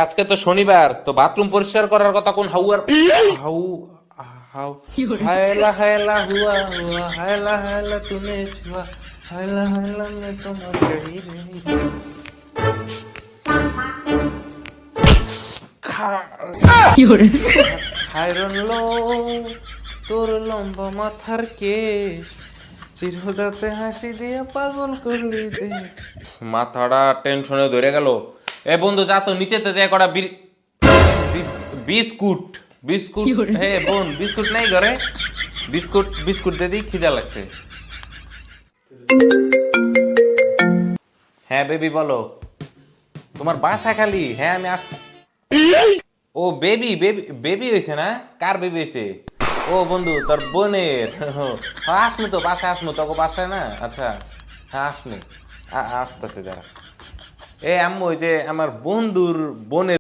আজকে তো শনিবার, তো বাথরুম পরিষ্কার করার কথা কোন হাউয়ার হাউ হাউ হায়লা হায়লা হুয়া হুয়া হায়লা হায়লা তুমি ছুয়া হায়লা হায়লা মে তোমাকে হি রে হি রে। হায়রন লো তোর লম্বা মাথার কেশ চিরদাতে হাসি দিয়ে পাগল করলি দে। মাথাটা টেনশনে ধরে গেল। এ বন্ধু যা তো নিচেতে যায় কটা বিস্কুট বিস্কুট। হে বোন বিস্কুট নাই ঘরে? বিস্কুট বিস্কুট দিয়ে দিই, খিদা লাগছে। হ্যাঁ বেবি বলো, তোমার বাসা খালি? হ্যাঁ আমি আসছি। ও বেবি বেবি বেবি হয়েছে না? কার বেবি হয়েছে? ও বন্ধু তোর বোনের। হ্যাঁ আসমু তো, বাসায় আসমু, তোকে বাসায় না? আচ্ছা হ্যাঁ আসমু, আসতেছে যারা। এ আম্মু ওই যে আমার বন্ধুর বোনের